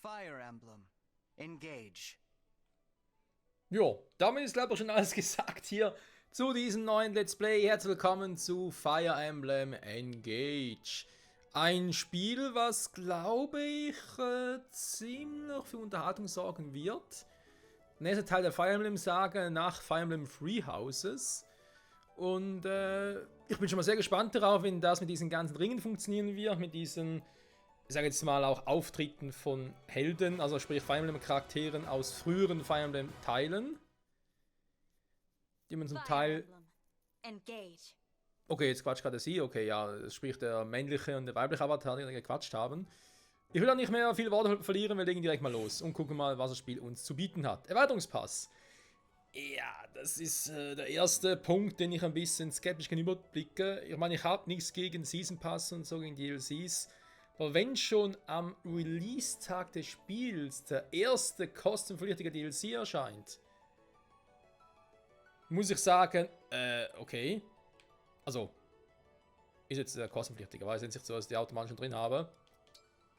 Fire Emblem. Engage. Jo, damit ist glaube ich schon alles gesagt hier zu diesem neuen Let's Play. Herzlich willkommen zu Fire Emblem Engage. Ein Spiel, was glaube ich ziemlich für Unterhaltung sorgen wird. Nächster Teil der Fire Emblem Saga nach Fire Emblem Three Houses. Und ich bin schon mal sehr gespannt darauf, wenn das mit diesen ganzen Ringen funktionieren wird, mit diesen, ich sage jetzt mal auch Auftritten von Helden, also sprich Fire Emblem Charakteren aus früheren Fire Emblem Teilen, die man zum Teil... Engage. Okay, jetzt quatscht gerade sie, okay, ja, sprich der männliche und der weibliche Avatar, die gequatscht haben. Ich will auch nicht mehr viele Worte verlieren, wir legen direkt mal los und gucken mal, was das Spiel uns zu bieten hat. Erweiterungspass. Ja, das ist der erste Punkt, den ich ein bisschen skeptisch gegenüberblicke. Ich meine, ich habe nichts gegen Season Pass und so, gegen DLCs. Aber wenn schon am Release-Tag des Spiels der erste kostenpflichtige DLC erscheint, muss ich sagen, okay. Also, ist jetzt der kostenpflichtige, weil es jetzt nicht so, dass ich die automatisch schon drin habe.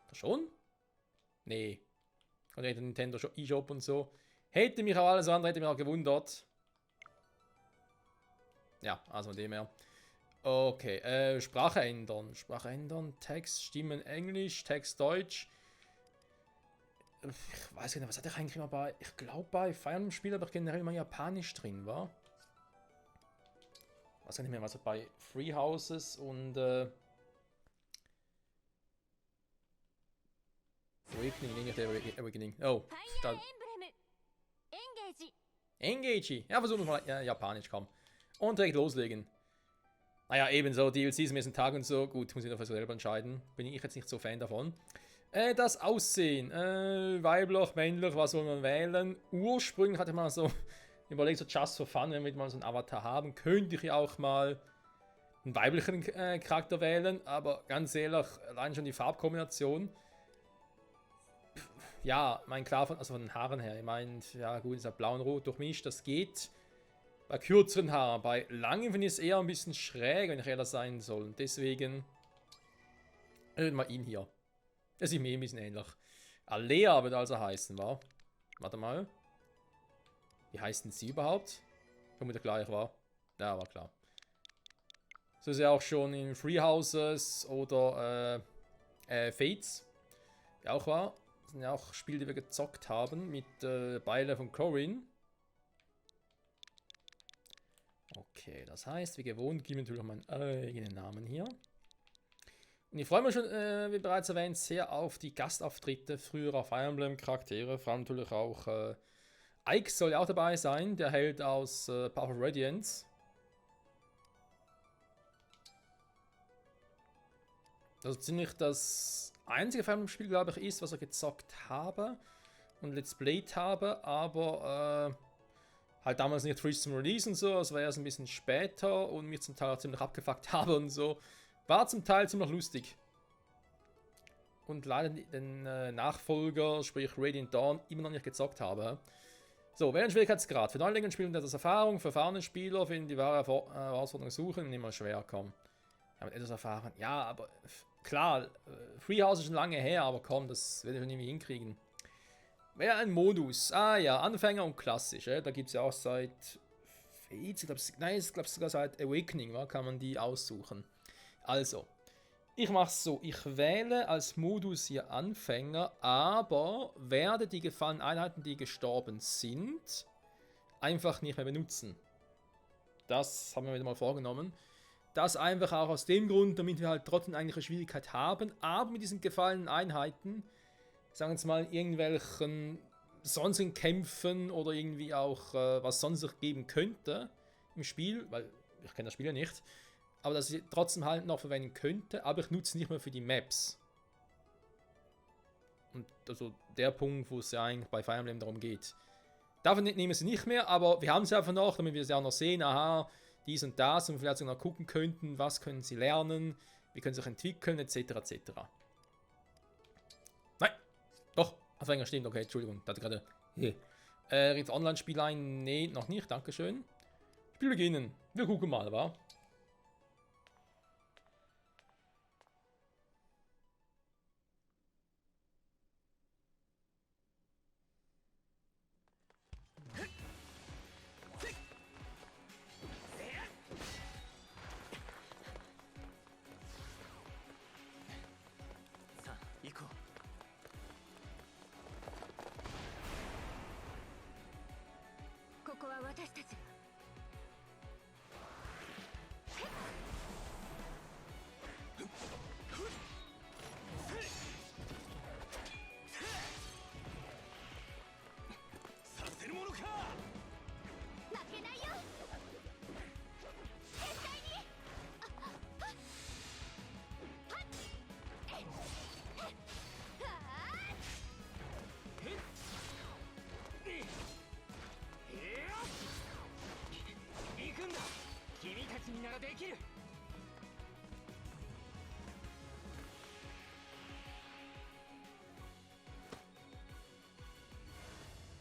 Da schon? Nee. Und der Nintendo eShop und so. Hätte mich auch alles andere, hätte mich auch gewundert. Ja, also von dem her. Okay, Sprache ändern. Sprache ändern, Text, Stimmen Englisch, Text Deutsch. Ich weiß nicht, was hatte ich eigentlich immer bei... Ich glaube bei Fire Emblem Spiel aber generell immer Japanisch drin war. Ich weiß nicht mehr, was bei Three Houses und... Awakening. Oh, Fire Emblem. Engage. Engage. Ja, versuchen wir mal Japanisch, komm. Und direkt loslegen. Naja, ebenso, DLCs müssen Tag und so. Gut, muss ich noch selber entscheiden. Bin ich jetzt nicht so Fan davon. Das Aussehen. Weiblich, männlich, was soll man wählen? Ursprünglich hatte man so überlegt, so just for fun, wenn wir mal so einen Avatar haben, könnte ich ja auch mal einen weiblichen Charakter wählen. Aber ganz ehrlich, allein schon die Farbkombination. Ja, mein klar, also von den Haaren her. Ich meine, ja gut, ist ja blau und rot durchmischt, das geht. Bei kürzeren Haaren, bei langen finde ich es eher ein bisschen schräg, wenn ich ehrlich sein soll. Und deswegen mal ihn hier. Das ist mir ein bisschen ähnlich. Alea wird also heißen, wa? Warte mal. Wie heißt denn sie überhaupt? Vermutlich gleich, war. Ja, war klar. So ist ja auch schon in Three Houses oder Fates. Ja, auch war. Das sind ja auch Spiele, die wir gezockt haben mit Beile von Corin. Okay, das heißt, wie gewohnt, gebe ich natürlich auch meinen eigenen Namen hier. Und ich freue mich schon, wie bereits erwähnt, sehr auf die Gastauftritte früherer Fire Emblem Charaktere. Vor allem natürlich auch Ike soll ja auch dabei sein, der Held aus Path of Radiance. Das ist ziemlich das einzige Fire Emblem Spiel, glaube ich, ist, was ich gezockt habe und Let's Played habe, aber halt damals nicht frisch zum Release und so, das war erst ein bisschen später und mich zum Teil auch ziemlich abgefuckt habe und so. War zum Teil ziemlich lustig. Und leider den Nachfolger, sprich Radiant Dawn, immer noch nicht gezockt habe. So, welchen Schwierigkeitsgrad? Für Neulinge spielen das Erfahrung, für erfahrene Spieler finden die wahre Herausforderung suchen und immer schwer kommen. Ja, mit etwas Erfahrung. Ja, aber klar, Free House ist schon lange her, aber komm, das werde ich schon irgendwie hinkriegen. Wäre ein Modus. Ah ja, Anfänger und klassisch. Da gibt es ja auch seit Fates, ich glaube sogar seit Awakening, kann man die aussuchen. Also, ich mache es so. Ich wähle als Modus hier Anfänger, aber werde die gefallenen Einheiten, die gestorben sind, einfach nicht mehr benutzen. Das haben wir wieder mal vorgenommen. Das einfach auch aus dem Grund, damit wir halt trotzdem eigentlich eine Schwierigkeit haben, aber mit diesen gefallenen Einheiten, sagen wir jetzt mal, irgendwelchen sonstigen Kämpfen oder irgendwie auch, was sonst noch geben könnte im Spiel, weil ich kenne das Spiel ja nicht, aber dass ich trotzdem halt noch verwenden könnte, aber ich nutze nicht mehr für die Maps. Und also der Punkt, wo es ja eigentlich bei Fire Emblem darum geht. Davon nehmen wir sie nicht mehr, aber wir haben sie einfach noch, damit wir sie auch noch sehen, aha, dies und das und vielleicht sogar noch gucken könnten, was können sie lernen, wie können sie sich entwickeln, etc. etc. Nein! Doch, Anfänger stimmt, okay, Entschuldigung, da hatte gerade. Jetzt Online-Spiel ein? Nee, noch nicht, dankeschön. Spiel beginnen. Wir gucken mal, wa? 負けないよ絶対に行くんだ。君たちにならできる。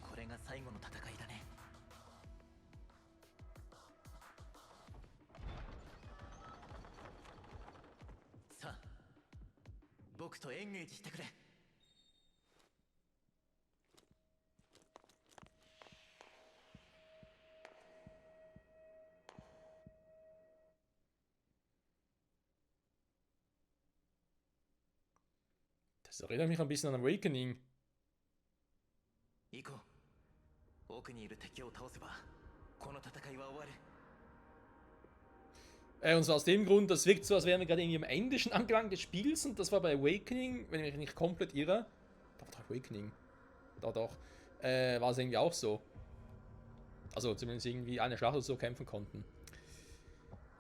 これが最後の戦いだね。さあ、僕とエンゲージしてくれ。Das erinnert mich ein bisschen an Awakening. 行こう。奥にいる敵を倒せばこの戦いは終わる。Und zwar aus dem Grund, das wirkt so, als wären wir gerade irgendwie am Ende schon angelangt des Spiels und das war bei Awakening, wenn ich mich nicht komplett irre. Doch, Awakening. Doch. War es irgendwie auch so. Also zumindest irgendwie eine Schlacht oder so kämpfen konnten.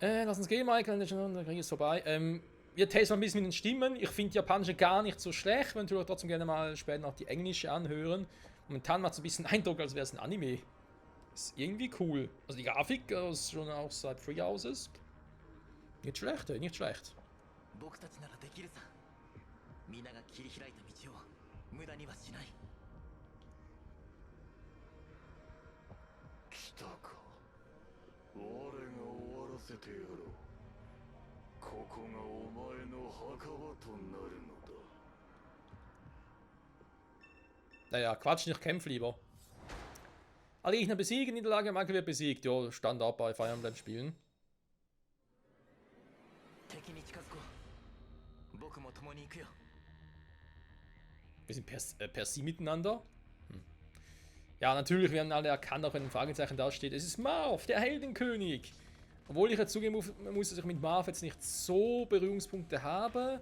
Lass uns gehen, Michael, der Krieg ist vorbei. Wir testen mal ein bisschen mit den Stimmen. Ich finde die japanische gar nicht so schlecht. Wir natürlich trotzdem gerne mal später noch die englische anhören. Momentan macht es ein bisschen Eindruck, als wäre es ein Anime. Ist irgendwie cool. Also die Grafik ist schon auch seit Free Houses. Nicht schlecht, nicht schlecht. 僕たちならできるさ。皆が切り開いた道を無駄にはしない。来たか。我が終わらせてやろう。ここがお前の墓場となるのだ。Naja, Quatsch, nicht kämpf lieber. Alle Gegner besiegen, Niederlage, Michael wird besiegt. Jo, Standard bei Fire Emblem Spielen. 敵に近づこう。僕も共に行くよ。 Wir sind per Sie miteinander. Ja, natürlich, wir haben alle erkannt, auch wenn ein Fragezeichen da steht. Es ist Marv, der Heldenkönig. Obwohl ich jetzt zugeben muss, dass ich mit Marv jetzt nicht so Berührungspunkte habe.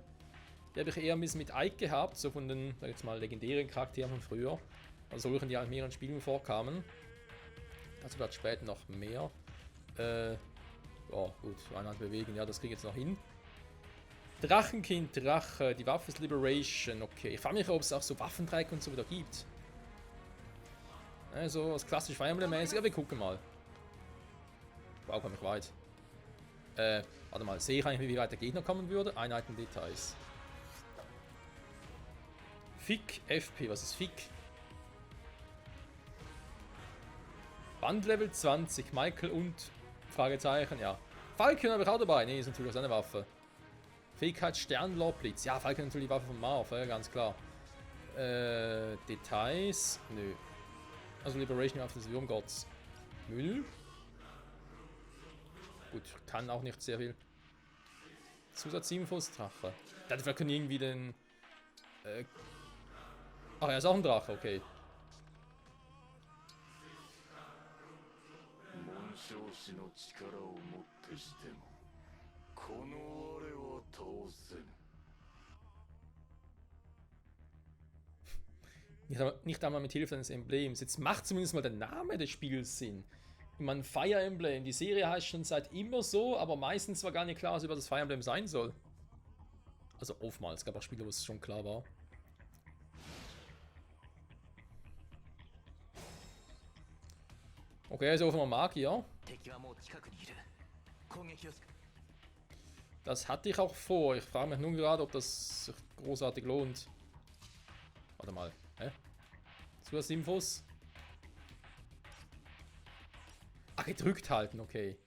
Die habe ich eher ein bisschen mit Ike gehabt, so von den, sag ich jetzt mal, legendären Charakteren von früher. Also solchen, die halt in mehreren Spielen vorkamen. Dazu wird später noch mehr. Ja, gut, Einheit bewegen, ja, das kriege ich jetzt noch hin. Drachenkind, Drache, die Waffe ist Liberation, okay. Ich frage mich, ob es auch so Waffendreieck und so wieder gibt. Also, das klassisch Fire Emblem-mäßig, aber wir gucken mal. Wow, komme ich weit. Warte mal, sehe ich eigentlich, wie weit der Gegner kommen würde? Einheiten, Details. Fick, FP, was ist Fick? Bandlevel 20, Michael und Fragezeichen, ja. Falcon habe ich auch dabei. Ne, ist natürlich auch seine Waffe. Fähigkeit Sternlorblitz. Ja, Falcon ist natürlich die Waffe von Marv, ja, ganz klar. Details. Nö. Also Liberation Waffe des Würmgotts. Müll. Gut, kann auch nicht sehr viel. Zusatzinfos, Drache. Dafür können irgendwie den. Ach, er ist auch ein Drache, okay. 紋章師の力をもってしてもこの我は倒せぬ。 Nicht einmal mit Hilfe eines Emblems. Jetzt macht zumindest mal der Name des Spiels Sinn. Ich meine, Fire Emblem, die Serie heißt schon seit immer so, aber meistens war gar nicht klar, was über das Fire Emblem sein soll. Also oftmals, es gab auch Spiele, wo es schon klar war. Okay, also offenbar Magier. 敵はもう近くにいる。攻撃をし。 Das hatte ich auch vor. Ich frage mich nun gerade, ob das sich großartig lohnt. Warte mal. Hä? Zusatzinfos? Ah, gedrückt halten, okay.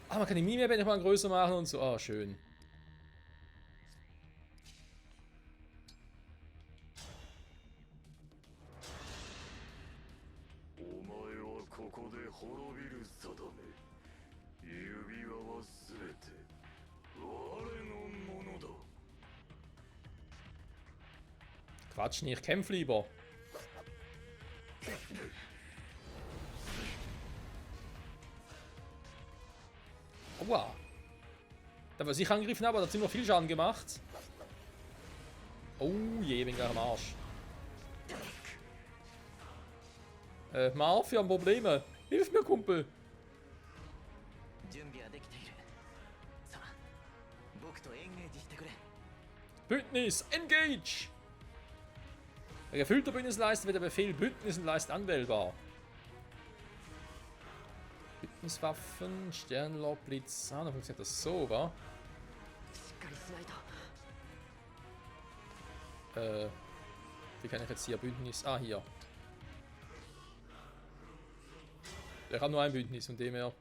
Ah, man kann die Mimik mal größer machen und so. Ah, schön. Quatsch nicht, kämpf lieber. Aua. Da, was ich angegriffen habe, hat ziemlich viel Schaden gemacht. Oh je, bin gleich am Arsch. Marv, wir haben Probleme. Hilf mir, Kumpel. 準備はできている。さあ僕とエンゲージしてくれ。 Bündnis, engage! Der gefüllte Bündnisleiste wird der Befehl Bündnisleiste anwählbar. Bündniswaffen, Sternlob-Blitz. Ah, dann funktioniert das so, wa? しっかりしないと。 Wie kann ich jetzt hier Bündnis... Ah, hier. Ich habe nur ein Bündnis, von dem her...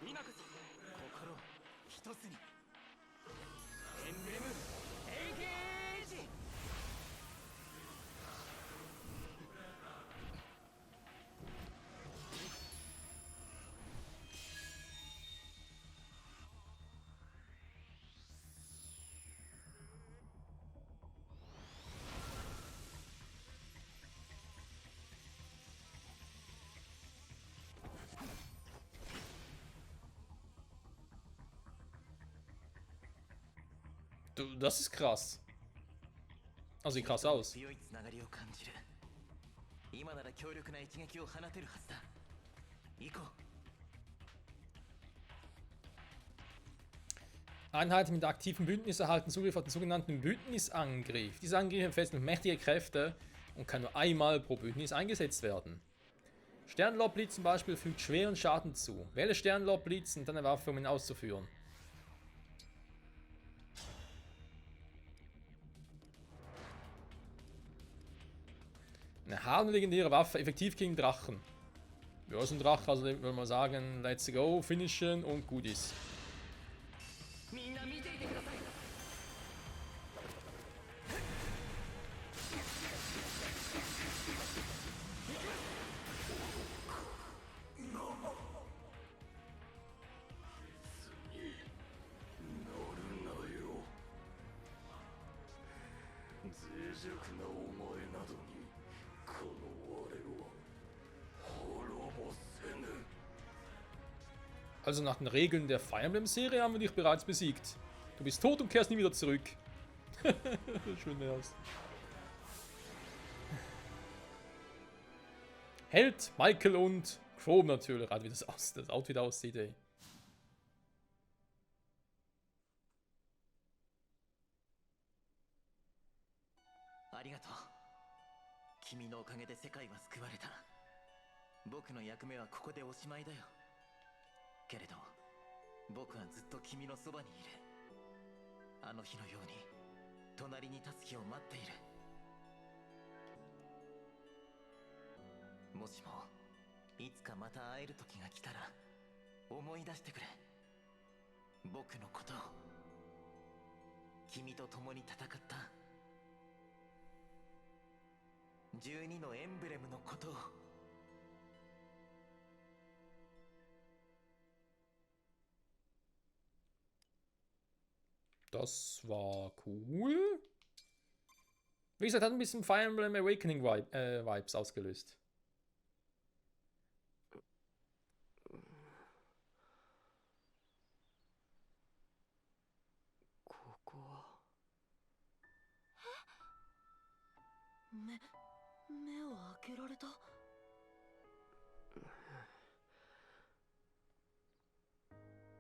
今こそ心を一つに。エンブレムエンゲージ。 Du, das ist krass. Also sieht krass aus. 強いつながりを感じる。今なら強力な一撃を放てるはずだ。行こう。 Einheiten mit aktivem Bündnis erhalten Zugriff auf den sogenannten Bündnisangriff. Dieser Angriff entfesselt mächtige Kräfte und kann nur einmal pro Bündnis eingesetzt werden. Sternlobblitz zum Beispiel fügt schweren Schaden zu. Wähle Sternlobblitz und dann eine Waffe, um ihn auszuführen. Eine harmlegendäre Waffe, effektiv gegen Drachen. Ja, ist ein Drache, also würde man sagen, let's go, finishen und gut ist. みんな見ていてください。 乗るなよ。脆弱なお前などにこの我を滅ぼせぬ。 Also nach den Regeln der Fire Emblem-Serie haben wir dich bereits besiegt. Du bist tot und kehrst nie wieder zurück. Schön wär's. Held, Michael und Chrome natürlich. Wie das Outfit aussieht, ey. ありがとう。君のおかげで世界は救われた。僕の役目はここでおしまいだよ。けれど僕はずっと君のそばにいる。あの日のように隣に立つ日を待っている。もしもいつかまた会える時が来たら思い出してくれ。僕のことを、君と共に戦った12のエンブレムのことを。 Das war cool. Wie gesagt, hat ein bisschen Fire Emblem Awakening Vibes ausgelöst. ここは。目を開けられた。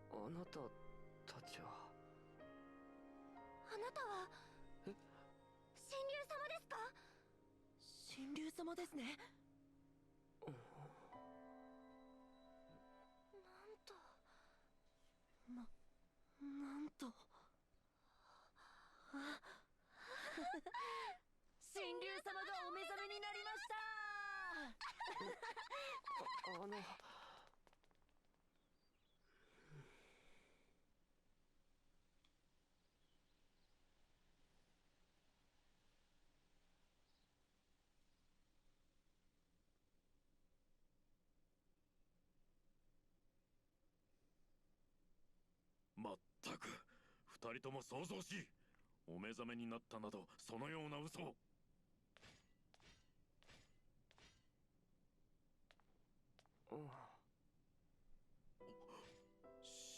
あなたたちは。 あなたは神竜様ですか？神竜様ですね。なんと神竜様がお目覚めになりました。まったく二人とも想像しい。お目覚めになったなどそのような嘘を。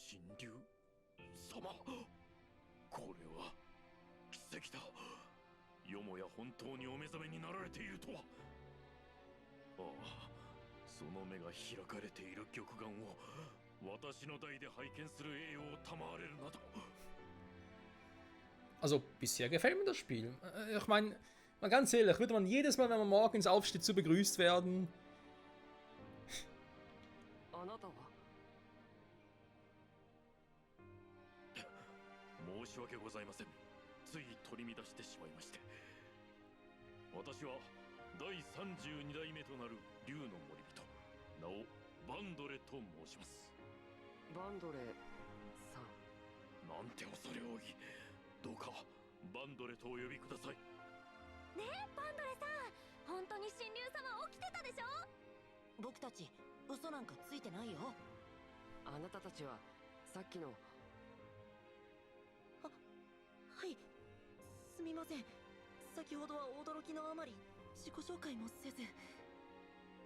神竜様、これは奇跡だ。よもや本当にお目覚めになられているとは。ああ、その目が開かれている玉眼を私の代で拝見する栄誉を賜れるなど。 Also bisher gefällt mir das Spiel. Ich meine, mal ganz ehrlich, würde man jedes Mal, wenn man morgens aufsteht, so begrüßt werden? あなたは申し訳ございません。つい取り乱してしまいまして。私は第32代目となる竜の森人、名をバンドレと申します。バンドレさん。なんて恐れ多い。どうかバンドレとお呼びください。ねえバンドレさん、本当に神竜様起きてたでしょ。僕たち嘘なんかついてないよ。あなたたちはさっきの。はい、すみません。先ほどは驚きのあまり自己紹介もせず。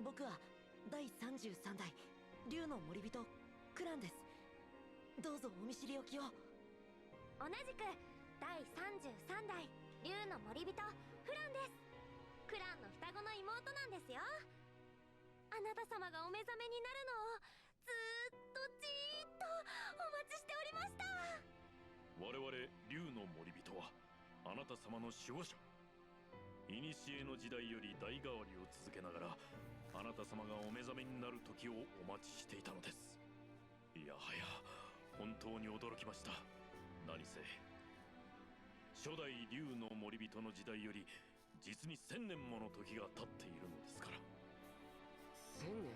僕は第33代竜の森人クランです。どうぞお見知りおきを。同じく第33代竜の森人フランです。クランの双子の妹なんですよ。あなた様がお目覚めになるのをずーっとじーっとお待ちしておりました。我々竜の森人はあなた様の守護者。古の時代より代替わりを続けながらあなた様がお目覚めになる時をお待ちしていたのです。いやはや本当に驚きました。何せ初代竜の森人の時代より実に1000年もの時が経っているのですから。1000年。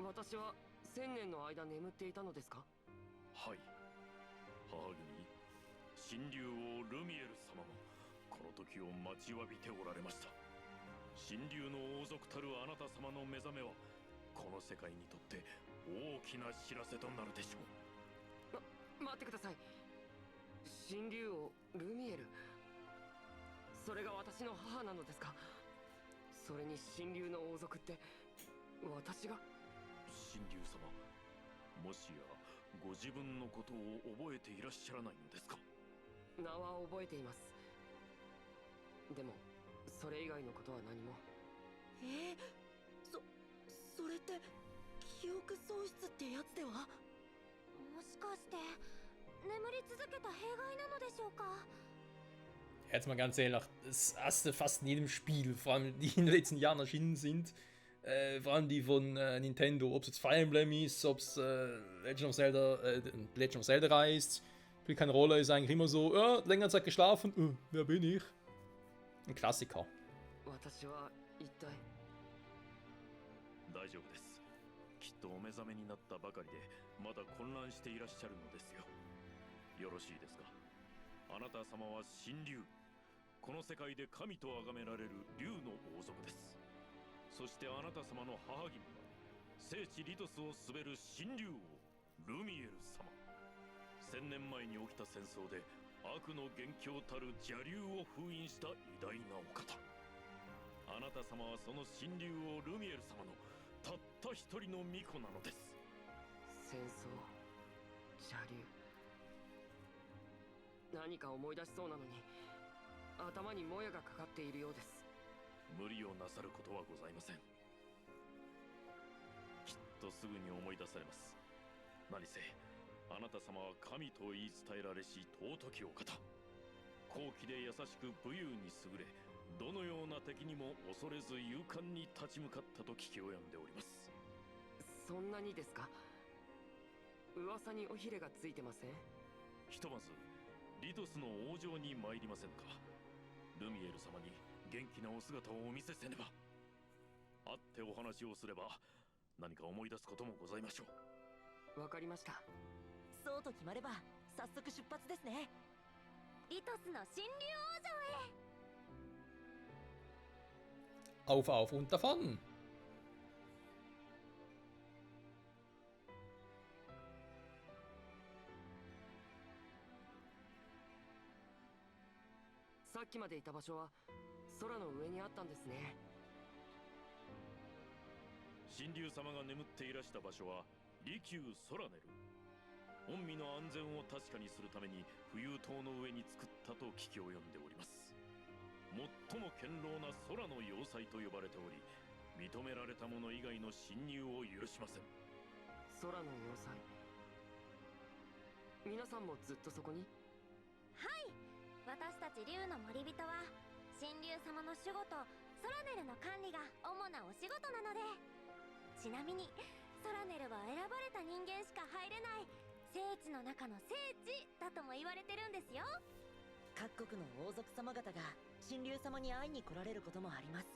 私は1000年の間眠っていたのですか。はい、母君、神竜王ルミエル様もこの時を待ちわびておられました。神竜の王族たるあなた様の目覚めはこの世界にとって大きな知らせとなるでしょう。待ってください。神竜王ルミエル、それが私の母なのですか。それに神竜の王族って私が。神竜様、もしやご自分のことを覚えていらっしゃらないのですか。名は覚えています。でもそれ以外のことは何も。それって記憶喪失ってやつでは。もしかして眠り続けた弊害なのでしょうか。Jetzt mal ganz ehrlich, das hast du fast in jedem Spiel, vor allem die in den letzten Jahren erschienen sind. Vor allem die von Nintendo, ob es jetzt Fire Emblem ist, ob es Legend of Zelda reist, spielt keine Rolle, ist eigentlich immer so, ja, längere Zeit geschlafen, wer bin ich? Ein Klassiker. 私は一体。大丈夫です。きっとお目覚めになったばかりでまだ混乱していらっしゃるのですよ。よろしいですか。あなた様は神竜、この世界で神と崇められる竜の王族です。そしてあなた様の母君は聖地リトスを滑る神竜王ルミエル様。1000年前に起きた戦争で悪の元凶たる邪竜を封印した偉大なお方。あなた様はその神竜王ルミエル様のたった一人の巫女なのです。戦争、邪竜。何か思い出しそうなのに頭にもやがかかっているようです。無理をなさることはございません。きっとすぐに思い出されます。何せあなた様は神と言い伝えられし尊きお方。高貴で優しく武勇に優れ、どのような敵にも恐れず勇敢に立ち向かったと聞き及んでおります。そんなにですか。噂に尾ひれがついてません。ひとまずリトスの王城に参りませんか。ルミエル様に元気なお姿をお見せせねば。会ってお話をすれば何か思い出すこともございましょう。わかりました。そうと決まれば早速出発ですね。リトスの神竜王城へ。Auf und davon! さっきまでいた場所は空の上にあったんですね。神竜様が眠っていらした場所は利休ソラネル。御身の安全を確かにするために浮遊島の上に作ったと聞き及んでおります。最も堅牢な空の要塞と呼ばれており、認められた者以外の侵入を許しません。空の要塞、皆さんもずっとそこに？はい、私たち竜の森人は神竜様の守護とソラネルの管理が主なお仕事なので、ちなみにソラネルは選ばれた人間しか入れない聖地の中の聖地だとも言われてるんですよ。各国の王族様方が神竜様に会いに来られることもあります。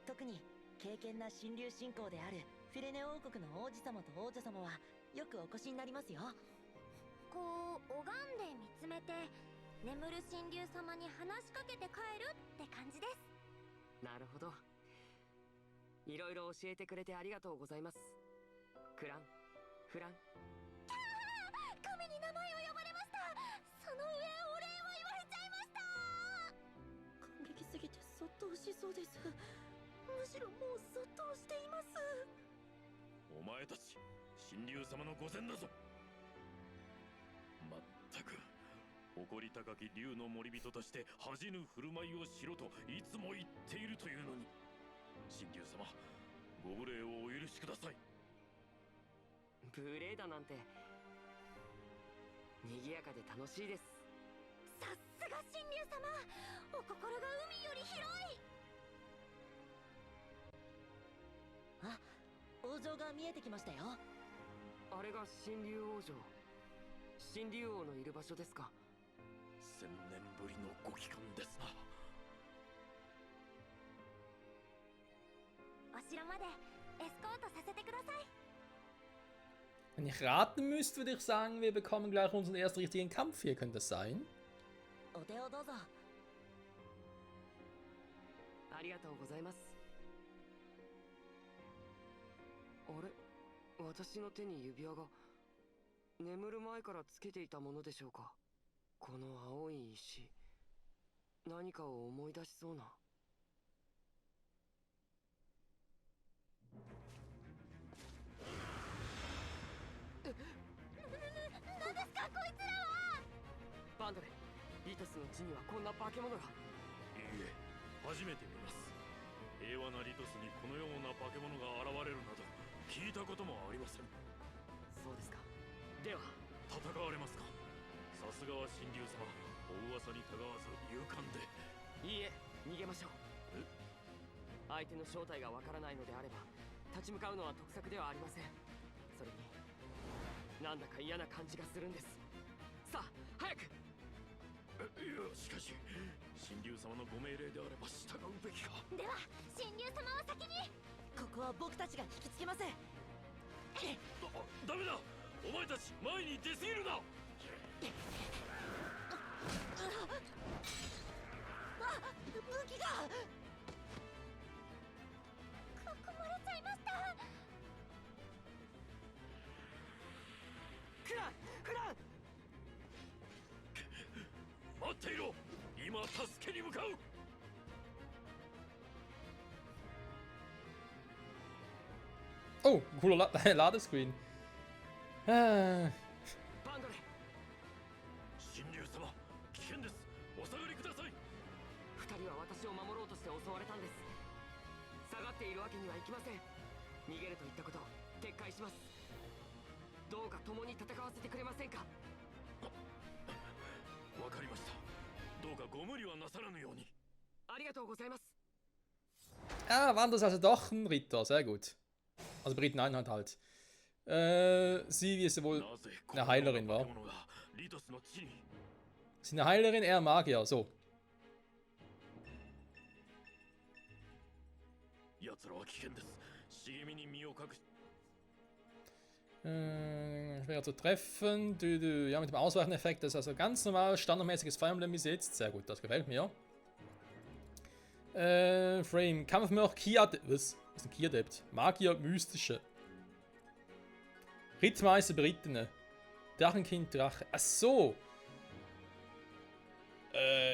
特に敬虔な神竜信仰であるフィレネ王国の王子様と王女様はよくお越しになりますよ。こう拝んで見つめて眠る神竜様に話しかけて帰るって感じです。なるほど。いろいろ教えてくれてありがとうございます。クラン、フラン。神に名前を呼ばれました。その上お礼を言われちゃいました。感激すぎてそっとしそうです。むしろもうそっとしています。お前たち神竜様の御前だぞ。まったく誇り高き竜の森人として恥じぬ振る舞いをしろといつも言っているというのに、神竜様、ご無礼をお許しください。無礼だなんて。賑やかで楽しいです。さすが神竜様、お心が海より広い。あ、王城が見えてきましたよ。あれが神竜王城、神竜王のいる場所ですか。1000年ぶりのご帰還ですな。お城までエスコートさせてください。Wenn ich raten müsste, würde ich sagen, wir bekommen gleich unseren ersten richtigen Kampf hier. Könnte das sein? お手をどうぞ。ありがとうございます。あれ、私の手に指輪が。眠る前からつけていたものでしょうか。この青い石、何かを思い出しそうな。何ですかこいつらは。バンドレ、リトスの地にはこんな化け物が。いいえ、初めて見ます。平和なリトスにこのような化け物が現れるなど聞いたこともありません。そうですか。では戦われますか。さすがは神竜様、お噂にたがわず勇敢で。いいえ、逃げましょう。相手の正体がわからないのであれば立ち向かうのは得策ではありません。それになんだか嫌な感じがするんです。さあ早く。いや、しかし神竜様のご命令であれば従うべきか。では神竜様は先に。ここは僕たちが引きつけます。ダメだ、お前たち前に出すぎるな。武器が囲まれちゃいました。フラン、フラン。待っていろ、今助けに向かう。Oh, cooler Ladescreen. バンドレ。神竜様、危険です。お下がりください。二人は私を守ろうとして襲われたんです。下がっているわけにはいきません。逃げると言ったこと撤回します。どうか共に戦わせてくれませんか。わかりました。どうかご無理はなさらぬように。ありがとうございます。 Ah, waren das also doch ein Ritter. Sehr gut. Also Briteneinheit halt. Sie, wie es wohl eine Heilerin war. Sie eine Heilerin, er Magier. So. Schwer zu treffen. Ja, mit dem Ausweicheneffekt. Das ist also ganz normal, standardmäßiges Fire Emblem bis jetzt. Sehr gut, das gefällt mir. Frame. Kampfmörch Kia-Adept. Was ist ein Kia-Adept? Magier, Mystische. Rittmeister, Berittene. Drachenkind, Drache. Ach so.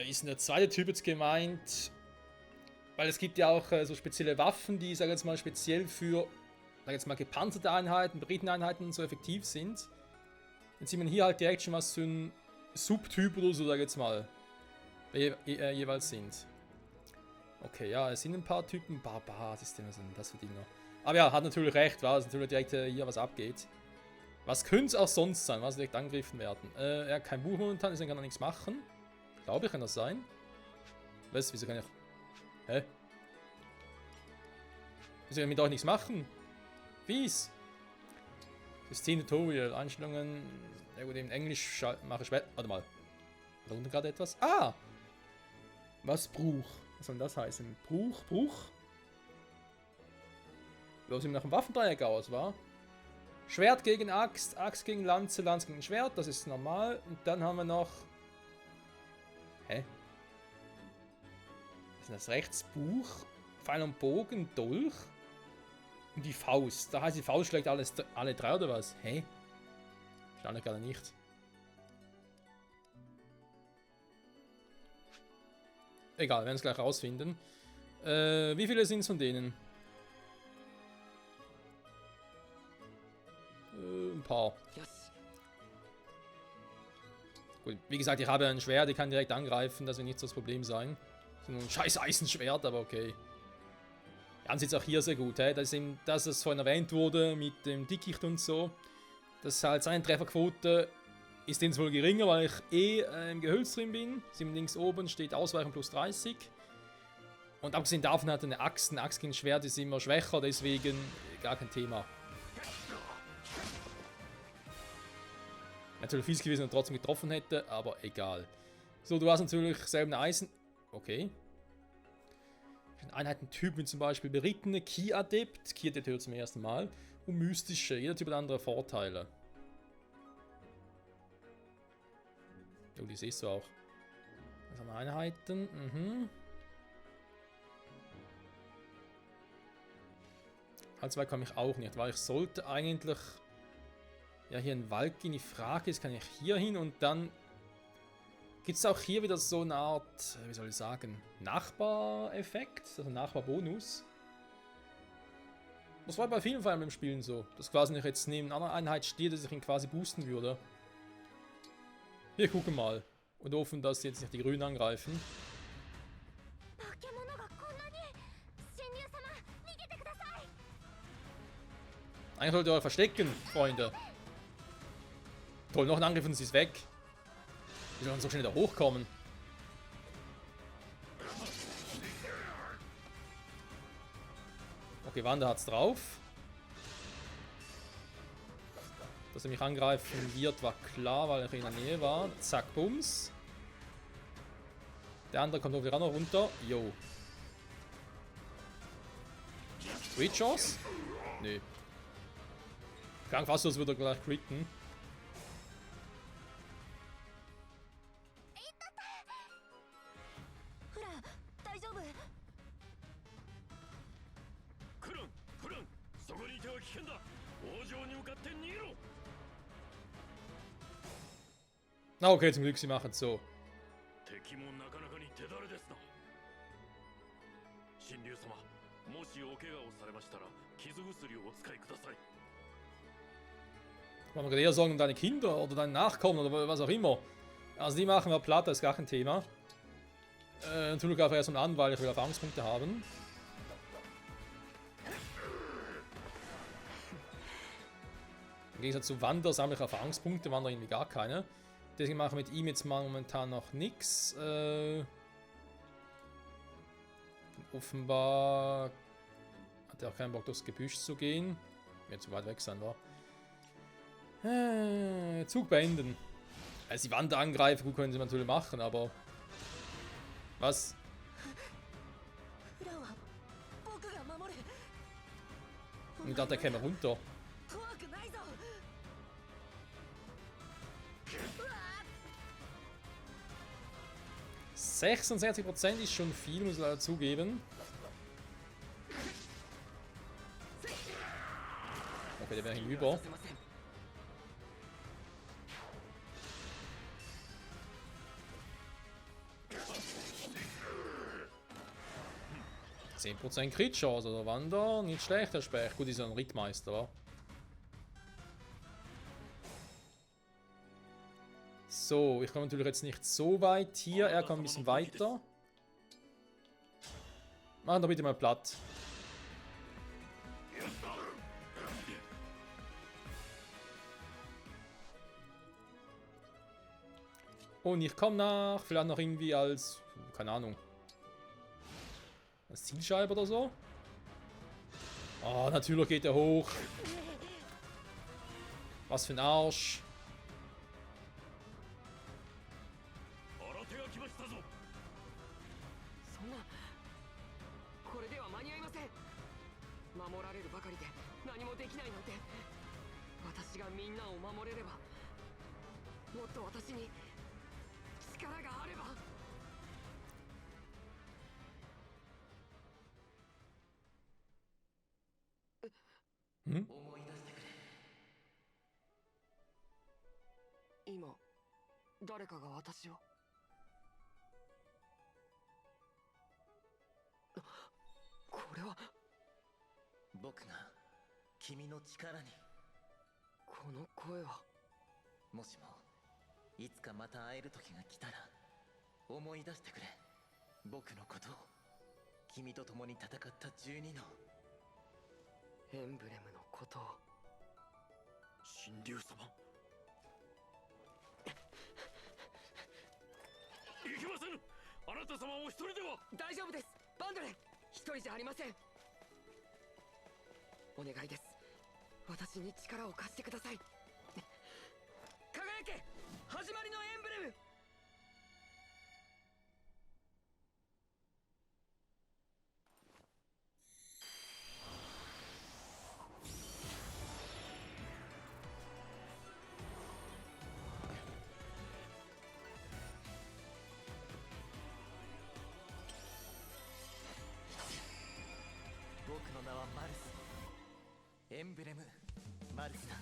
Ist der zweite Typ jetzt gemeint? Weil es gibt ja auch so spezielle Waffen, die, sag jetzt mal, speziell für, sag jetzt mal, gepanzerte Einheiten, Briteneinheiten so effektiv sind. Jetzt sieht man hier halt direkt schon, was für ein Subtyp oder so, sag jetzt mal, jeweils sind. Okay, ja, es sind ein paar Typen. Barbar-Systeme sind das für Dinger. Aber ja, hat natürlich recht, war es natürlich direkt hier, was abgeht. Was könnte es auch sonst sein, was direkt angegriffen werden? Er hat kein Buch momentan, deswegen kann er nichts machen. Glaube ich, kann das sein. Was? Wieso kann ich... Hä? Wieso kann ich mit euch nichts machen? Wie's? System-Tutorial, Einstellungen... Ja gut, in Englisch mache ich... Warte mal. Da unten gerade etwas? Ah! Was Bruch? Was soll denn das heißen? Bruch? Los ihm nach dem Waffendreieck aus, wa? Schwert gegen Axt, Axt gegen Lanze, Lanze gegen Schwert, das ist normal. Und dann haben wir noch... Hä? Was ist denn das? Rechts Buch, Pfeil und Bogen, Dolch und die Faust. Da heißt die Faust schlägt alle drei oder was? Hä? Stand ich gerade nicht. Egal, wir werden es gleich rausfinden. Wie viele sind es von denen? Ein paar. Gut, wie gesagt, ich habe ein Schwert, ich kann direkt angreifen, das wird nicht so das Problem sein. So ein scheiß Eisenschwert, aber okay. Ganz jetzt auch hier sehr gut, das ist eben das, was vorhin erwähnt wurde mit dem Dickicht und so. Das ist halt seine Trefferquote ist denen wohl geringer, weil ich im Gehölz drin bin. Links oben steht Ausweichen plus 30. Und abgesehen davon hat er eine Axt. Eine Axt gegen Schwert ist immer schwächer, deswegen gar kein Thema. Natürlich fies gewesen und trotzdem getroffen hätte, aber egal. So, du hast natürlich selber eine Eisen... Okay. Einheitentypen wie zum Beispiel berittene, Ki-Adept. Ki-Adept hört zum ersten Mal. Und mystische. Jeder Typ hat andere Vorteile. Oh, die siehst du auch. Das haben wir Einheiten. Also weit komme ich auch nicht, weil ich sollte eigentlich... Ja, hier in Wald gehen. Die Frage ist, kann ich hier hin und dann... Gibt es auch hier wieder so eine Art, wie soll ich sagen, Nachbareffekt, also Nachbarbonus. Das war bei vielen Fällen im Spielen so, dass quasi nicht jetzt neben einer Einheit steht, dass ich ihn quasi boosten würde. Wir gucken mal und hoffen, dass jetzt nicht die Grünen angreifen. Eigentlich sollt ihr euch verstecken, Freunde. Toll, noch ein Angriff und sie ist weg. Wie soll man so schnell da hochkommen? Okay, Wanda hat's drauf. Dass er mich angreifen wird, war klar, weil er in der Nähe war. Zack, Bums. Der andere kommt auch wieder noch runter. Jo. Crit Chance? Nö. Klang fast so, als würde er gleich critten. Na okay, zum Glück, sie machen es so. Man kann eher sagen, deine Kinder oder deine Nachkommen oder was auch immer. Also die machen wir platt, das ist gar kein Thema. Natürlich einfach erst mal an, weil ich will Erfahrungspunkte haben. Im Gegensatz zu Wanda sammle ich Erfahrungspunkte, Wanda irgendwie gar keine. Deswegen mache ich mit ihm jetzt mal momentan noch nichts. Offenbar hat er auch keinen Bock durchs Gebüsch zu gehen. Mir zu weit weg sein war. Zug beenden. Also die Wand angreifen, gut können sie natürlich machen, aber... Was? Und ich dachte, er käme runter. 66% ist schon viel, muss ich leider zugeben. Okay, der wäre hinüber. %10 Crit-Chance oder Wander, nicht schlecht, der Specht. Gut, ist ja ein Rittmeister, wa? So, ich komme natürlich jetzt nicht so weit hier, er kommt ein bisschen weiter. Mach doch bitte mal platt. Und ich komme nach, vielleicht noch irgendwie als, keine Ahnung, als Zielscheibe oder so. Oh, natürlich geht er hoch. Was für ein Arsch. 新手が来ましたぞ。そんなこれでは間に合いません。守られるばかりで何もできないなんて。私がみんなを守れれば、もっと私に力があれば。Hm? 思い出してくれ。今誰かが私を。これは僕が君の力に。この声は。もしもいつかまた会える時が来たら思い出してくれ。僕のことを。君と共に戦った12のエンブレムのことを。神竜様。いけませぬ。あなた様お一人では。大丈夫です、バンドレ。一人じゃありません。お願いです、私に力を貸してください。輝け、始まりのエンブレム。僕の名はマルス。エンブレムマルスだ。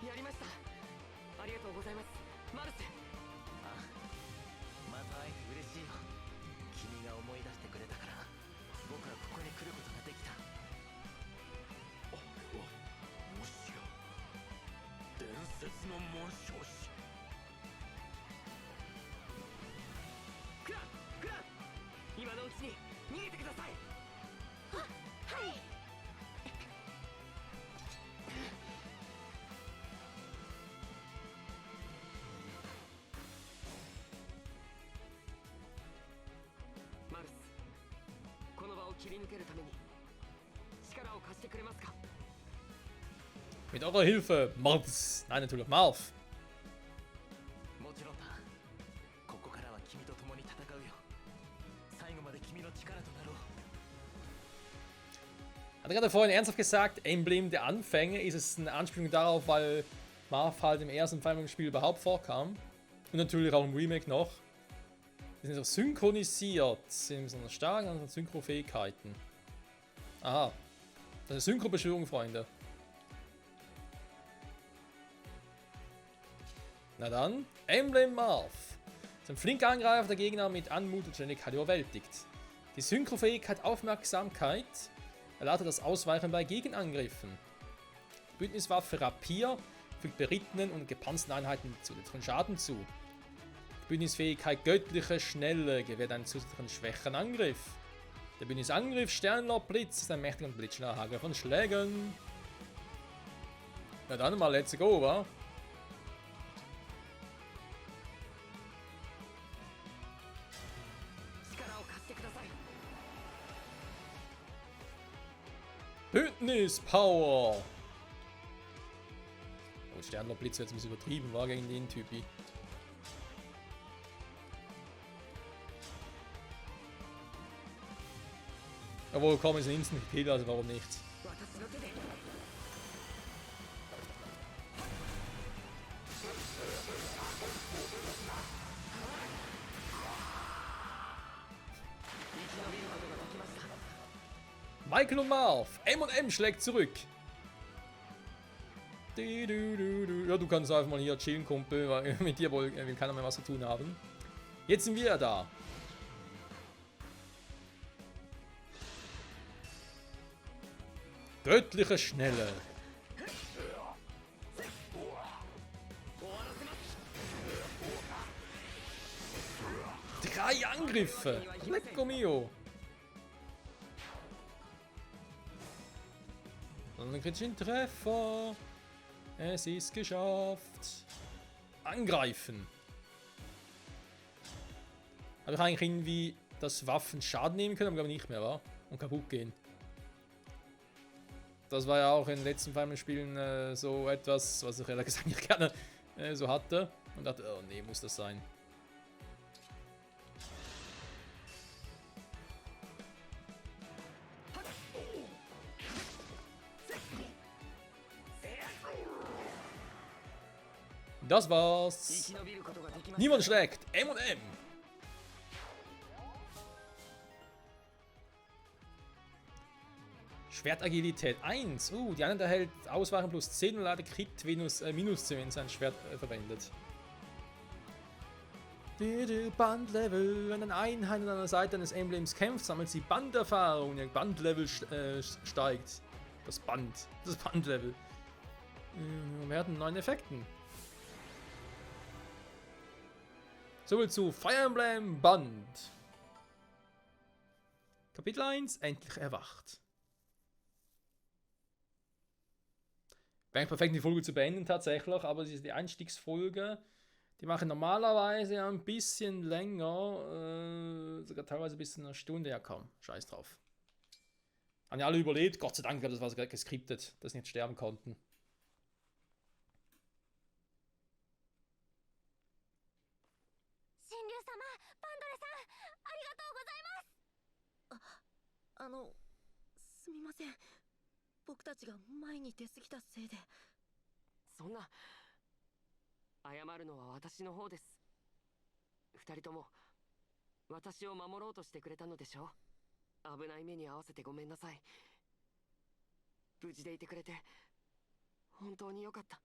やりました。ありがとうございます、マルス。ああ、また会えて嬉しいよ。君が思い出してくれたから僕はここに来ることができた。あれはもしや伝説の紋章師。クラン、クラン、今のうちに逃げてください。はい。マルス、この場を切り抜けるために力を貸してくれますか。 Mit eurer Hilfe, Marv. Nein, natürlich Marv. もちろんだ。ここからは君と共に戦うよ。最後まで君の力となろう。 Hat er gerade vorhin ernsthaft gesagt, Emblem der Anfänge? Ist es eine Anspielung darauf, weil Marv halt im ersten Final im Spiel überhaupt vorkam? Und natürlich auch im Remake noch. Die sind auch synchronisiert. Sind so stark an Synchrofähigkeiten. Aha. Das ist Synchrobeschwörung, Freunde. Na dann, Emblem Marv. Ist ein flinker Angreifer, der Gegner mit Anmut und Schnelligkeit überwältigt. Die Synchrofähigkeit Aufmerksamkeit erleichtert das Ausweichen bei Gegenangriffen. Die Bündniswaffe Rapier fügt berittenen und gepanzerten Einheiten zusätzlichen Schaden zu. Die Bündnisfähigkeit Göttliche Schnelle gewährt einen zusätzlichen schwächeren Angriff. Der Bündnisangriff Sternlob Blitz ist ein mächtiger und blitzschneller Hagel von Schlägen. Na dann mal, let's go, wa? Bündnis Power! Oh, Sternlob Blitz wird jetzt ein bisschen übertrieben, war gegen den Typi. Obwohl, komm, ist ein Instant Kill, also warum nicht? 私の手で Michael und Marv, M&M schlägt zurück. Ja, du kannst einfach mal hier chillen, Kumpel, weil mit dir will keiner mehr was zu tun haben. Jetzt sind wir da. Göttliche Schnelle. 3 Angriffe. Lecco mio. Und dann kriegst du einen Treffer. Es ist geschafft. Angreifen. Habe ich eigentlich irgendwie das Waffen Schaden nehmen können, aber glaube ich nicht mehr, wa? Und kaputt gehen. Das war ja auch in den letzten Final Spielen so etwas, was ich ehrlich gesagt nicht gerne so hatte. Und dachte, oh nee, muss das sein. Das war's. Niemand schlägt. M&M. Schwertagilität 1. Die eine erhält Ausweichen plus 10 und Lade Crit minus 10, wenn sein Schwert verwendet. Bandlevel. Wenn eine Einheit an einer Seite eines Emblems kämpft, sammelt sie Banderfahrung. Ihr Bandlevel steigt. Das Bandlevel. Wir werden neuen Effekten. Soviel zu Fire Emblem Band. Kapitel 1, endlich erwacht. Wäre eigentlich perfekt, die Folge zu beenden tatsächlich, aber die Einstiegsfolge, die machen normalerweise ja ein bisschen länger, sogar teilweise bis zu einer Stunde, ja komm, scheiß drauf. Haben ja alle überlebt, Gott sei Dank, das war sogar geskriptet, dass sie nicht sterben konnten. Ah, すみません。僕たちが前に出過ぎたせいで。そんな謝るのは私の方です。二人とも私を守ろうとしてくれたのでしょう。危ない目に遭わせてごめんなさい。無事でいてくれて本当によかった。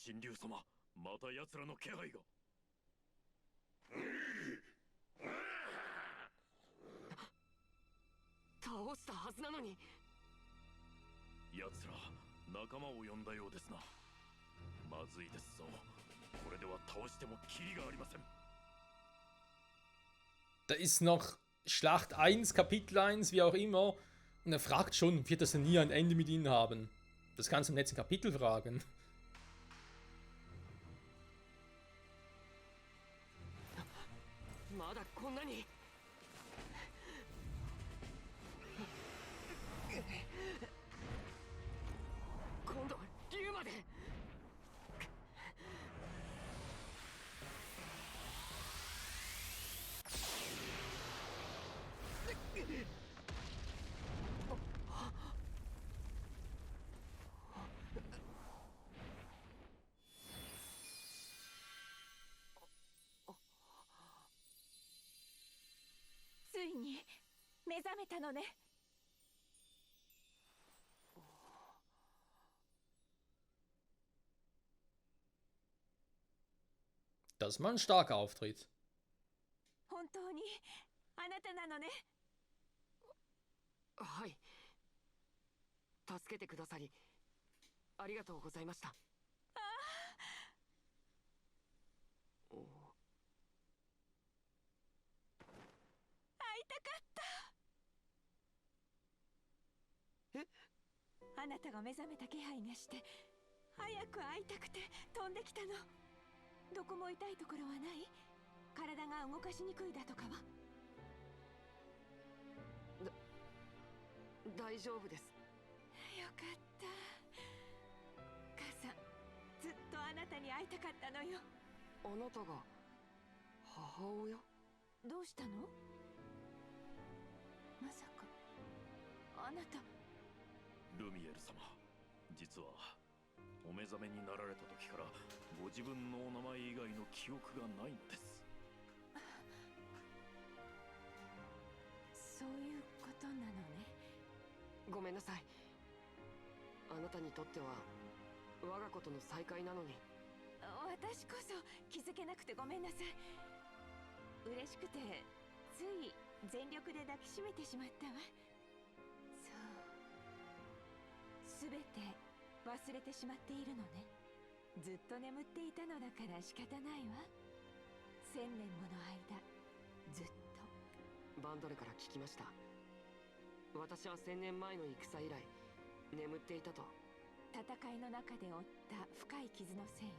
神竜様、また奴らの気配が。倒したはずなのに。奴ら仲間を呼んだようですな。まずいですぞ。これでは倒してもキリがありません。 Da ist noch Schlacht 1, Kapitel 1, wie auch immer. Und er fragt schon, wird das denn nie ein Ende mit ihnen haben? Das kannst du im letzten Kapitel fragen. Das ist mal ein starker Auftritt. 本当にあなたなのね。はい。助けてくださりありがとうございました。会いたかった。え？あなたが目覚めた気配がして早く会いたくて飛んできたの。どこも痛いところはない？体が動かしにくいだとかは？大丈夫です。よかった。母さん、ずっとあなたに会いたかったのよ。あなたが母親？どうしたの？まさかなた。ルミエル様、実はお目覚めになられた時からご自分のお名前以外の記憶がないのです。そういうことなのね。ごめんなさい。あなたにとっては我が子との再会なのに。私こそ気づけなくてごめんなさい。嬉しくてつい全力で抱きしめてしまったわ。そう、すべて忘れてしまっているのね。ずっと眠っていたのだから仕方ないわ。1000年もの間ずっと。バンドレから聞きました。私は1000年前の戦以来眠っていたと。戦いの中で負った深い傷のせいよ。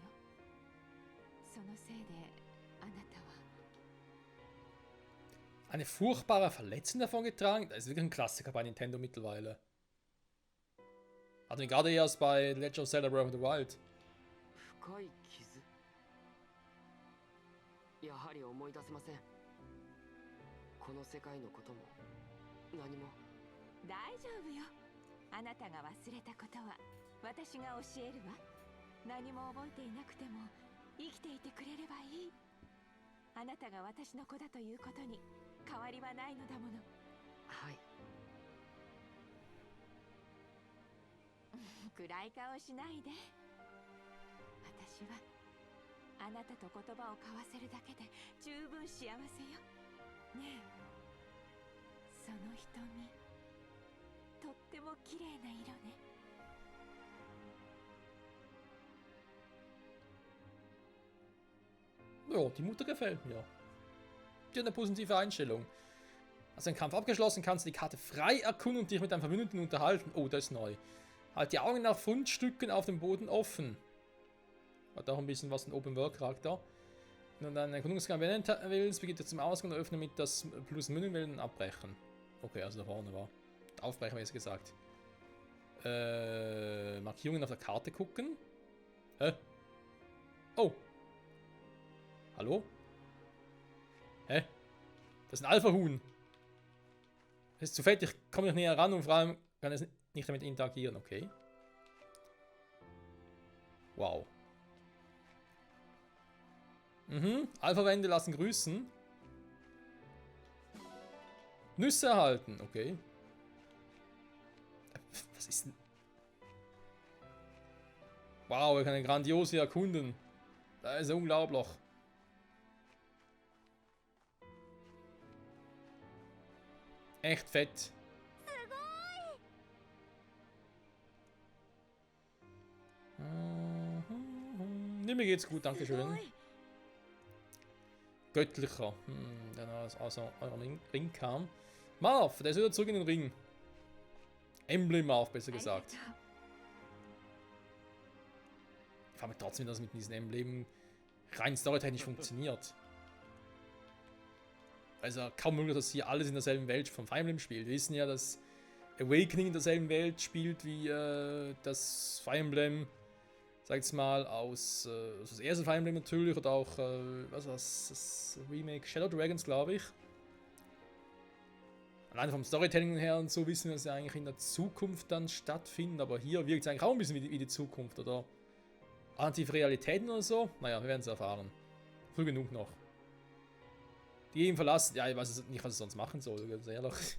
そのせいであなたは。Eine furchtbare Verletzung davon getragen? Das ist wirklich ein Klassiker bei Nintendo mittlerweile. Hatten wir gerade erst bei Legend of Zelda Breath of the Wild. 深い傷。やはり思い出せません。この世界のことも何も。大丈夫よ。あなたが忘れたことは私が教えるわ。何も覚えていなくても生きていてくれればいい。あなたが私の子だということに変わりはないのだもの。はい。暗い顔しないで。私はあなたと言葉を交わせるだけで十分幸せよ。ねえ、その瞳、とっても綺麗な色ね。Ja, die Mutter gefällt mir. Die hat eine positive Einstellung. Also ein Kampf abgeschlossen, kannst du die Karte frei erkunden und dich mit deinem Verbündeten unterhalten. Oh, das ist neu. Halt die Augen nach Fundstücken auf dem Boden offen. Hat auch ein bisschen was ein Open-World-Charakter. Wenn du einen Erkundungsgang wählen willst, beginnt er zum Ausgang und öffne mit das plus Menü wählen und abbrechen. Okay, also da vorne war. Aufbrechen, wie es gesagt. Markierungen auf der Karte gucken. Hä? Oh. Hallo? Hä? Das ist ein Alpha-Huhn. Das ist zu fett, ich komme nicht näher ran und vor allem kann es nicht damit interagieren, okay. Wow. Alpha-Wände lassen grüßen. Nüsse erhalten, okay. Was ist denn? Wow, wir können grandios hier erkunden. Das ist unglaublich. Echt fett. Ne, mir geht's gut, danke schön. Göttlicher. Dann aus eurem Ring kam. Marv, der ist wieder zurück in den Ring. Emblem Marv, besser gesagt. Ich frage mich trotzdem, wie das mit diesen Emblemen rein storytechnisch funktioniert. Also kaum möglich, dass hier alles in derselben Welt vom Fire Emblem spielt. Wir wissen ja, dass Awakening in derselben Welt spielt wie das Fire Emblem, sag jetzt mal, aus das erste Fire Emblem natürlich, oder auch was war's, das Remake Shadow Dragons, glaube ich. Allein vom Storytelling her und so wissen wir, dass ja eigentlich in der Zukunft dann stattfinden, aber hier wirkt es eigentlich auch ein bisschen wie die Zukunft, oder alternative Realitäten oder so. Naja, wir werden es erfahren. Früh genug noch. Die eben verlassen, ja, ich weiß nicht, was ich sonst machen soll, ganz ehrlich.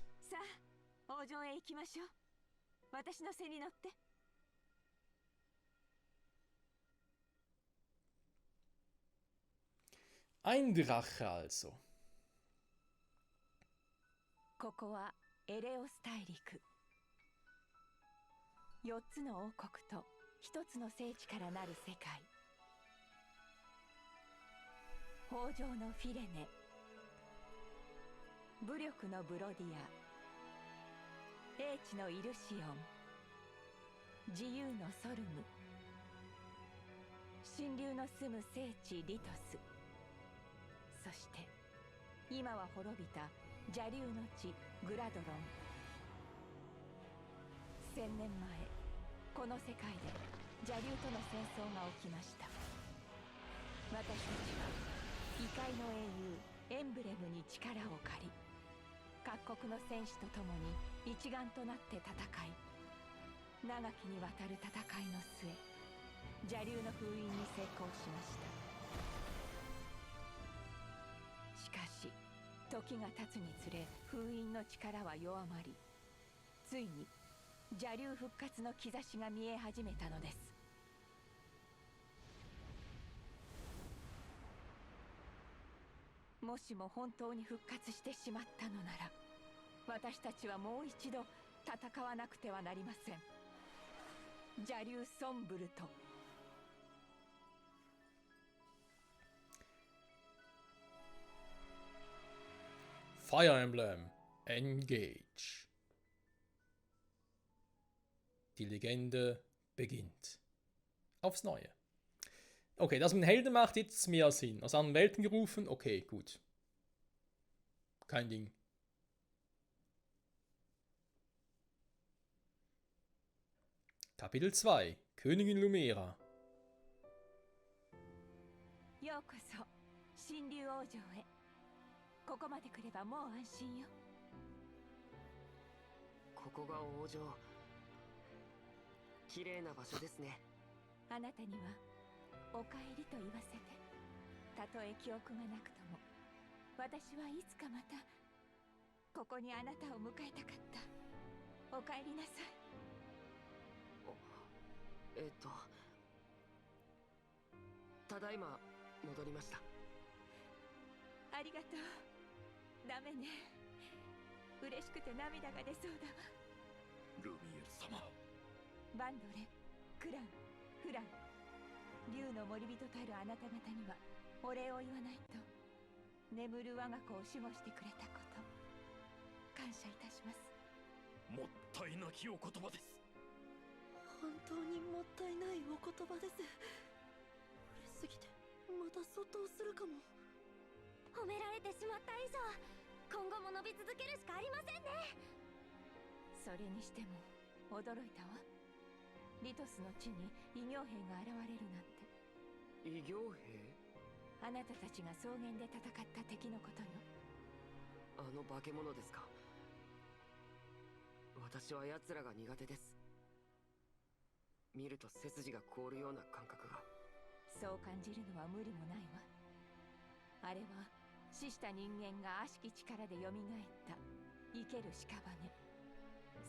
Ein Drache also. ここはエレオス大陸。4つの王国と1つの聖地からなる世界。豊穣のフィレネ、武力のブロディア、英知のイルシオン、自由のソルム、神竜の住む聖地リトス、そして今は滅びた邪竜の地グラドロン。1000年前、この世界で邪竜との戦争が起きました。私たちは異界の英雄エンブレムに力を借り、各国の戦士と共に一丸となって戦い、長きにわたる戦いの末、邪竜の封印に成功しました。しかし時が経つにつれ封印の力は弱まり、ついに邪竜復活の兆しが見え始めたのです。もしも本当に復活してしまったのなら、私たちはもう一度戦わなくてはなりません。邪竜ソンブルと。Fire Emblem Engage. Die Legende beginnt. Aufs Neue. Okay, das mit den Helden macht jetzt mehr Sinn. Aus anderen Welten gerufen, okay, gut. Kein Ding. Kapitel 2 Königin Lumera. ようこそ神竜王城へ。ここまで来ればもう安心よ。ここが王城。綺麗な場所ですね。あなたにはお帰りと言わせて。たとえ記憶がなくとも、私はいつかまたここにあなたを迎えたかった。お帰りなさい。ただいま戻りました。ありがとう。ダメね。嬉しくて涙が出そうだわ。ルミエル様。バンドレ、クラン、フラン、竜の森人たるあなた方にはお礼を言わないと。眠る我が子を守護してくれたこと、感謝いたします。もったいなきお言葉です。本当にもったいないお言葉です。嬉しすぎてまたそっとするかも。褒められてしまった以上、今後も伸び続けるしかありませんね。それにしても驚いたわ。リトスの地に異形兵が現れるなんて。異形兵？あなたたちが草原で戦った敵のことよ。あの化け物ですか。私は奴らが苦手です。見ると背筋が凍るような感覚が。そう感じるのは無理もないわ。あれは死した人間が悪しき力でよみがえった生ける屍。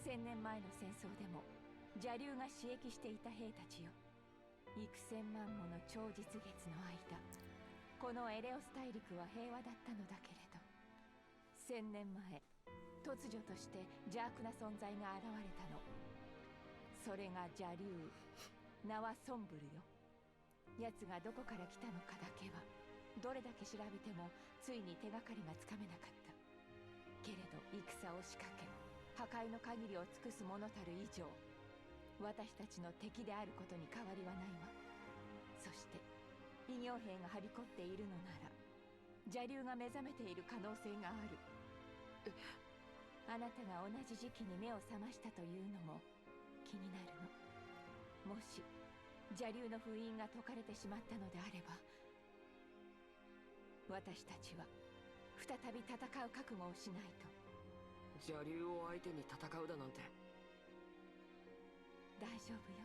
1000年前の戦争でも邪竜が刺激していた兵たちよ。幾千万もの超日月の間、このエレオス大陸は平和だったのだけれど、1000年前突如として邪悪な存在が現れたの。それが邪竜、名はソンブルよ。奴がどこから来たのかだけはどれだけ調べてもついに手がかりがつかめなかった。けれど戦を仕掛け破壊の限りを尽くす者たる以上、私たちの敵であることに変わりはないわ。そして異形兵がはびこっているのなら、邪竜が目覚めている可能性がある。あなたが同じ時期に目を覚ましたというのも気になるの。もし邪竜の封印が解かれてしまったのであれば、私たちは再び戦う覚悟をしないと。邪竜を相手に戦うだなんて。大丈夫よ。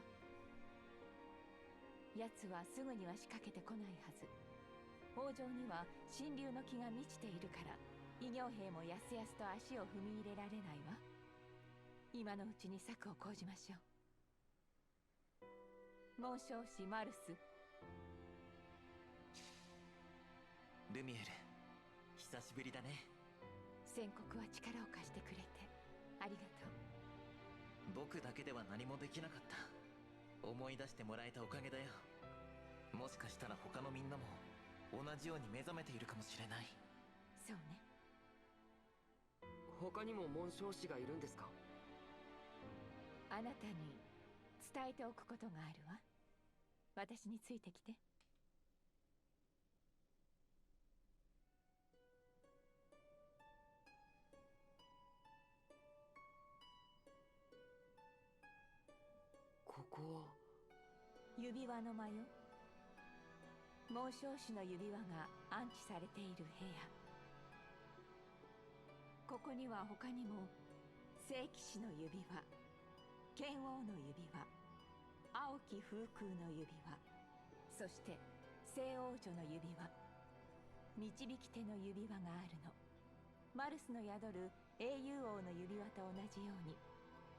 奴はすぐには仕掛けてこないはず。王城には神竜の木が満ちているから、異形兵もやすやすと足を踏み入れられないわ。今のうちに策を講じましょう。紋章師マルス。ルミエル、久しぶりだね。宣告は力を貸してくれてありがとう。僕だけでは何もできなかった。思い出してもらえたおかげだよ。もしかしたら他のみんなも同じように目覚めているかもしれない。そうね。他にも紋章師がいるんですか？あなたに伝えておくことがあるわ。私についてきて。ここは指輪の間よ。紋章師の指輪が安置されている部屋。ここには他にも聖騎士の指輪、剣王の指輪、青き風空の指輪、そして聖王女の指輪、導き手の指輪があるの。マルスの宿る英雄王の指輪と同じように、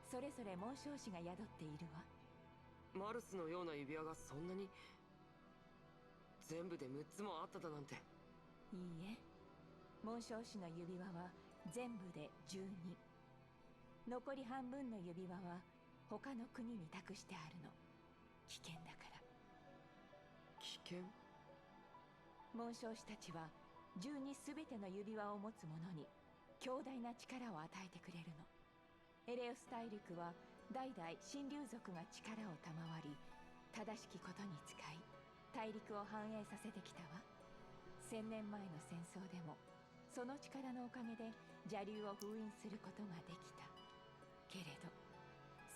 それぞれ紋章師が宿っているわ。マルスのような指輪がそんなに全部で6つもあっただなんて。いいえ、紋章師の指輪は全部で12。残り半分の指輪は他の国に託してあるの。危険だから。危険？紋章師たちは12すべての指輪を持つ者に強大な力を与えてくれるの。エレオス大陸は代々神竜族が力を賜り、正しきことに使い大陸を繁栄させてきたわ。1000年前の戦争でもその力のおかげで邪竜を封印することができた。けれど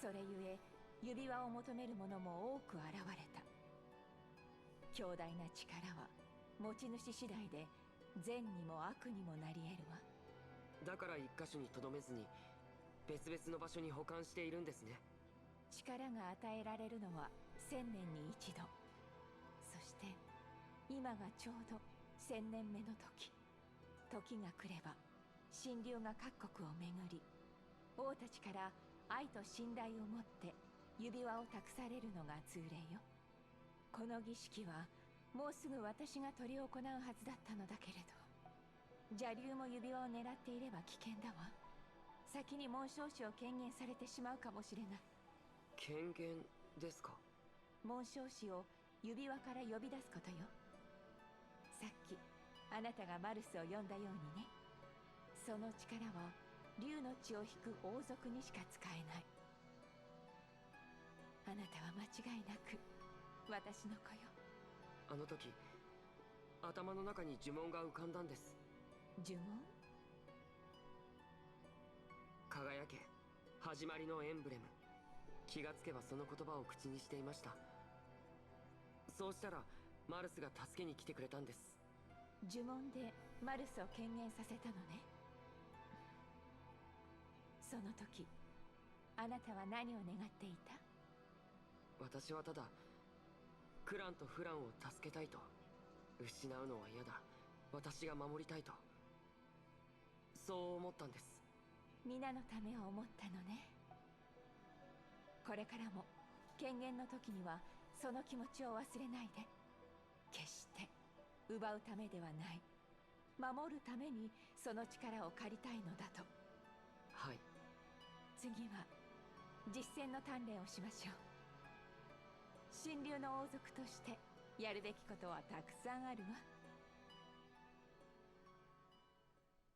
それゆえ指輪を求める者も多く現れた。強大な力は持ち主次第で善にも悪にもなり得るわ。だから一箇所にとどめずに別々の場所に保管しているんですね。力が与えられるのは1000年に一度。そして今がちょうど1000年目の時。時が来れば神竜が各国を巡り、王たちから愛と信頼を持って指輪を託されるのが通例よ。この儀式はもうすぐ私が執り行うはずだったのだけれど、邪竜も指輪を狙っていれば危険だわ。先に紋章師を権限されてしまうかもしれない。権限ですか？紋章師を指輪から呼び出すことよ。さっきあなたがマルスを呼んだようにね。その力は竜の血を引く王族にしか使えない。あなたは間違いなく私の子よ。あの時頭の中に呪文が浮かんだんです。呪文？輝け、始まりのエンブレム。気がつけばその言葉を口にしていました。そうしたらマルスが助けに来てくれたんです。呪文でマルスを権限させたのね。その時あなたは何を願っていた？私はただクランとフランを助けたいと。失うのは嫌だ、私が守りたいと、そう思ったんです。皆のためを思ったのね。これからも権限の時にはその気持ちを忘れないで。決して奪うためではない、守るためにその力を借りたいのだと。はい。次は実戦の鍛錬をしましょう。神竜の王族としてやるべきことはたくさんあるわ。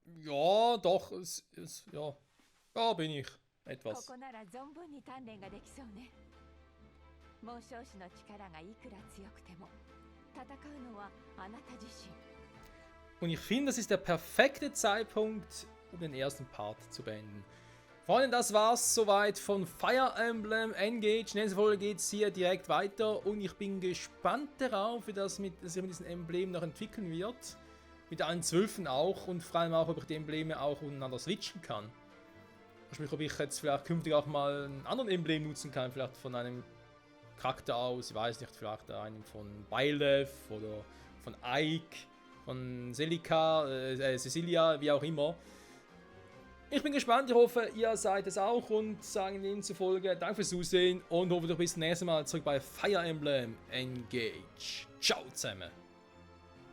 Ja, doch, ja. Da bin ich. こ Etwas. こなら存分に鍛錬ができそうね。紋章師の力がいくら強くても戦うのはあなた自身。 Und ich finde, das ist der perfekte Zeitpunkt, um den ersten Part zu beenden. Freunde, das war's soweit von Fire Emblem Engage. Nächste Folge geht's hier direkt weiter und ich bin gespannt darauf, wie das sich mit diesem Emblem noch entwickeln wird. Mit allen 12 auch und vor allem auch, ob ich die Embleme auch untereinander switchen kann. Sprich, ob ich jetzt vielleicht künftig auch mal einen anderen Emblem nutzen kann, vielleicht von einem Charakter aus, ich weiß nicht, vielleicht einen von Byleth oder von Ike, von Cecilia, wie auch immer. Ich bin gespannt, ich hoffe, ihr seid es auch und sagen Ihnen zufolge Danke fürs Zusehen und hoffentlich bis zum nächsten Mal zurück bei Fire Emblem Engage. Ciao zusammen!